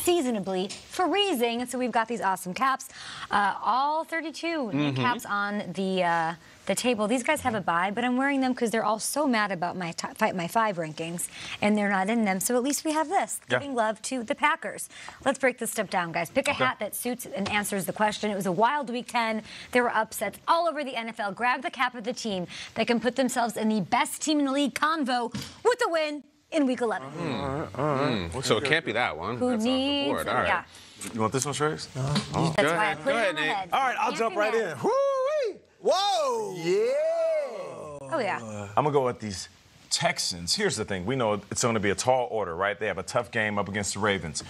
unseasonably freezing. So we've got these awesome caps, all 32 caps on the table. These guys have a bye, but I'm wearing them because they're all so mad about my Fight My Five rankings, and they're not in them. So at least we have this, giving love to the Packers. Let's break this stuff down, guys. Pick a hat that suits and answers the question. It was a wild Week 10. There were upsets all over the NFL. Grab the cap of the team that can put themselves in the best team in the league convo with a win in Week 11. So it can't be that one. Who That's needs? off the board. All right. Yeah. You want this one, Shreyas? That's why I put it on my head. All right, I'll jump right in. Woo-wee! Whoa! Yeah! Oh, yeah. I'm going to go with these Texans. Here's the thing. We know it's going to be a tall order, right? They have a tough game up against the Ravens.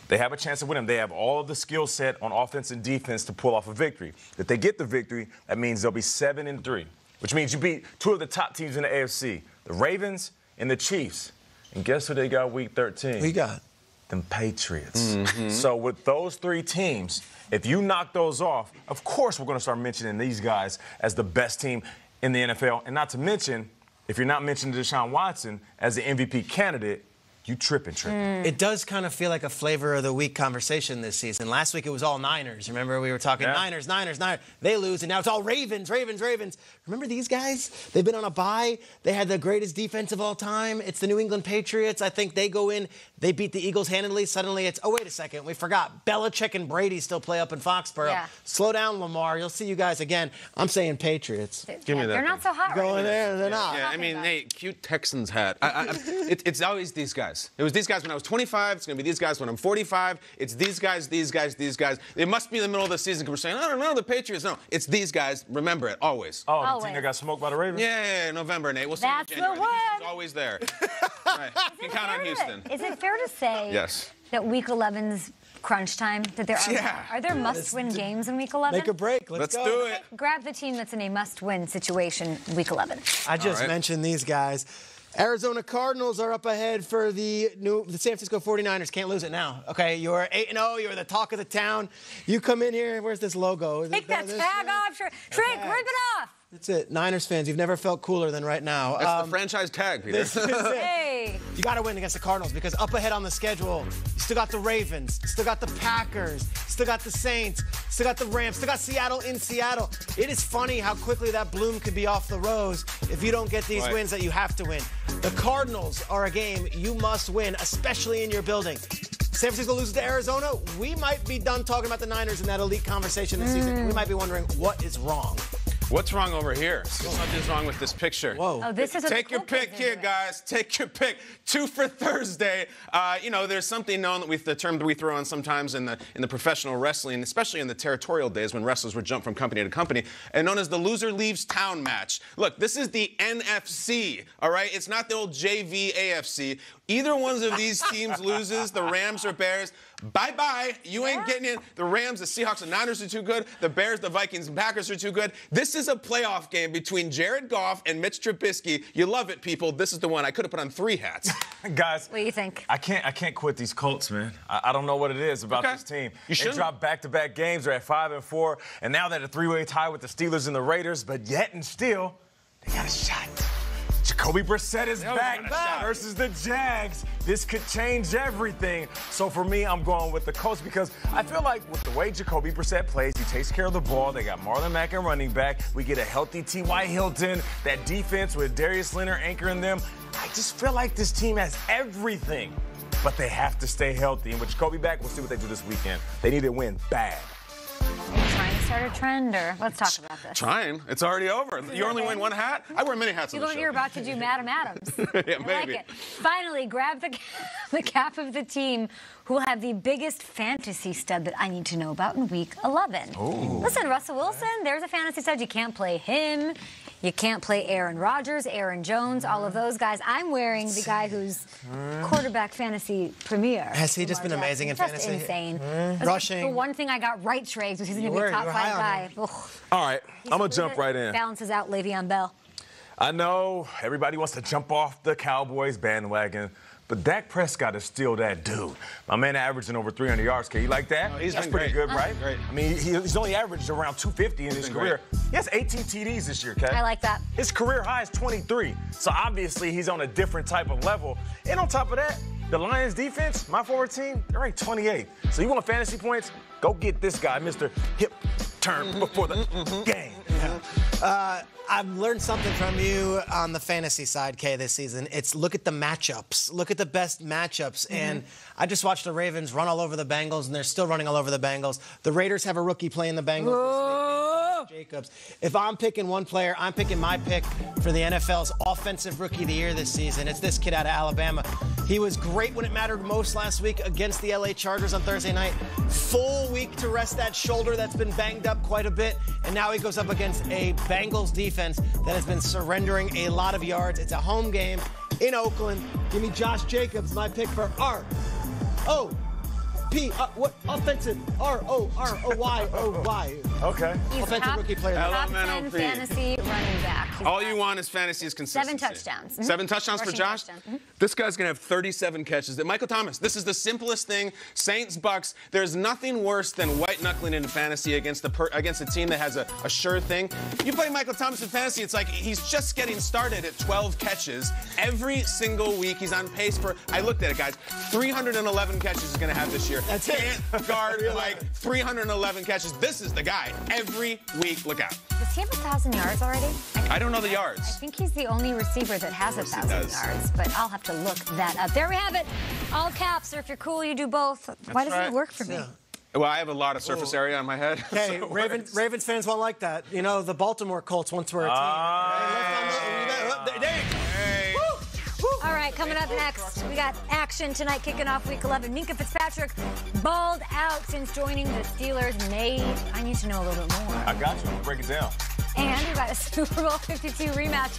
They have a chance to win them. They have all of the skill set on offense and defense to pull off a victory. If they get the victory, that means they'll be 7-3, which means you beat two of the top teams in the AFC, the Ravens and the Chiefs. And guess who they got Week 13? We got them Patriots. So with those three teams, if you knock those off, of course we're going to start mentioning these guys as the best team in the NFL. And not to mention, if you're not mentioning Deshaun Watson as the MVP candidate, you tripping. It does kind of feel like a flavor of the week conversation this season. Last week it was all Niners. Remember we were talking Niners. They lose, and now it's all Ravens. Remember these guys? They've been on a bye. They had the greatest defense of all time. It's the New England Patriots. I think they go in. They beat the Eagles handily. Suddenly it's, oh, wait a second. We forgot. Belichick and Brady still play up in Foxborough. Yeah. Slow down, Lamar. You'll see you guys again. I'm saying Patriots. Give me that. They're not so hot right Going now. there, they're not. Yeah, I mean, hey, cute Texans hat. It's always these guys. It was these guys when I was 25. It's going to be these guys when I'm 45. It's these guys. It must be the middle of the season because we're saying, I don't know, the Patriots. No, it's these guys. Remember it, always. Oh, the team that got smoked by the Ravens? Yeah, November, Nate. We'll see That's you in January. the one. Houston's always there. Right. You can count on Houston. Is it fair to say that Week 11's crunch time, that there are there must-win games in Week 11? Make a break. Let's do go. it. Grab the team that's in a must-win situation Week 11. I just mentioned these guys. Arizona Cardinals are up ahead for the San Francisco 49ers. Can't lose it now. Okay, you're 8-0. You're the talk of the town. You come in here. Where's this logo? Take that tag off. Trick, rip it off. That's it. Niners fans, you've never felt cooler than right now. That's the franchise tag, Peter. This is it. Hey. You got to win against the Cardinals because up ahead on the schedule, you still got the Ravens, still got the Packers, still got the Saints, still got the Rams, still got Seattle in Seattle. It is funny how quickly that bloom could be off the rose if you don't get these wins that you have to win. The Cardinals are a game you must win, especially in your building. San Francisco loses to Arizona. We might be done talking about the Niners in that elite conversation this season. We might be wondering what is wrong. What's wrong over here? Something's wrong with this picture. Whoa. Oh, this is a Take your pick here, guys. Take your pick. 2 for Thursday. You know, there's something known that the term that we throw on sometimes in the professional wrestling, especially in the territorial days when wrestlers would jump from company to company, and known as the loser leaves town match. Look, this is the NFC, all right? It's not the old JV AFC. Either one of these teams loses, the Rams or Bears, bye-bye. You ain't getting in. The Rams, the Seahawks, the Niners are too good. The Bears, the Vikings, and Packers are too good. This is a playoff game between Jared Goff and Mitch Trubisky. You love it, people. This is the one. I could have put on 3 hats. Guys, what do you think? I can't quit these Colts, man. I don't know what it is about this team. You should. They dropped back-to-back games. They're at 5-4, and now they're at a 3-way tie with the Steelers and the Raiders. But yet and still, they got a shot. Jacoby Brissett is back versus the Jags. This could change everything. So for me, I'm going with the Colts because I feel like with the way Jacoby Brissett plays, he takes care of the ball. They got Marlon Mack and running back. We get a healthy T.Y. Hilton. That defense with Darius Leonard anchoring them. I just feel like this team has everything, but they have to stay healthy. And with Jacoby back, we'll see what they do this weekend. They need to win bad. Are you trying to start a trend, or let's talk about this? Trying? It's already over. You only win 1 hat? I wear many hats on the show. You're about to do Madam Adams. Yeah, I maybe. like it. Finally, grab the cap of the team who will have the biggest fantasy stud that I need to know about in Week 11. Ooh. Listen, Russell Wilson, there's a fantasy stud. You can't play him. You can't play Aaron Rodgers, Aaron Jones, all of those guys. I'm wearing the guy who's quarterback fantasy premier. Has he just been amazing in fantasy? Just insane. Rushing. The one thing I got right, Trey, was he's going to be a top 5 guy. All right, I'm going to jump right in. Balances out Le'Veon Bell. I know everybody wants to jump off the Cowboys bandwagon, but Dak Prescott is still that dude. My man averaging over 300 yards. Can you like that? Oh, That's pretty good, right? Great. I mean, he's only averaged around 250 in his career. He has 18 TDs this year, okay? I like that. His career high is 23. So obviously he's on a different type of level. And on top of that, The Lions defense, my former team, they're ranked 28th. So you want fantasy points? Go get this guy, Mr. Hip Turn before the game. I've learned something from you on the fantasy side, Kay, this season. It's look at the matchups. Look at the best matchups. And I just watched the Ravens run all over the Bengals, and they're still running all over the Bengals. The Raiders have a rookie playing the Bengals. Josh Jacobs. If I'm picking one player, I'm picking my pick for the NFL's Offensive Rookie of the Year this season. It's this kid out of Alabama. He was great when it mattered most last week against the LA Chargers on Thursday night. Full week to rest that shoulder that's been banged up quite a bit. And now he goes up against a Bengals defense that has been surrendering a lot of yards. It's a home game in Oakland. Give me Josh Jacobs, my pick for what? Offensive. R-O-R-O-Y-O-Y. Okay. He's Offensive rookie player. top 10 LMNOP. fantasy running back. He's All got you want is fantasy is consistency. 7 touchdowns. 7 touchdowns for Rushing Josh? touchdowns. This guy's going to have 37 catches. Michael Thomas, this is the simplest thing. Saints, Bucks, there's nothing worse than white-knuckling in fantasy against a team that has a sure thing. You play Michael Thomas in fantasy, it's like he's just getting started at 12 catches. Every single week, he's on pace for, I looked at it, guys, 311 catches he's going to have this year. That's it. Can't guard like 311 catches. This is the guy. Every week, look out. Does he have 1,000 yards already? I don't know the I yards. think he's the only receiver that has 1,000 does. yards, but I'll have to look that up. There we have it. All caps, or if you're cool, you do both. Why doesn't right. it work for me? Well, I have a lot of surface area on my head. Hey, so it Ravens works. fans won't like that. You know, the Baltimore Colts once were a team. Hey. All right, coming up next, we got action tonight kicking off Week 11. Minkah Fitzpatrick balled out since joining the Steelers. I need to know a little bit more. I got you. Break it down. And we got a Super Bowl 52 rematch.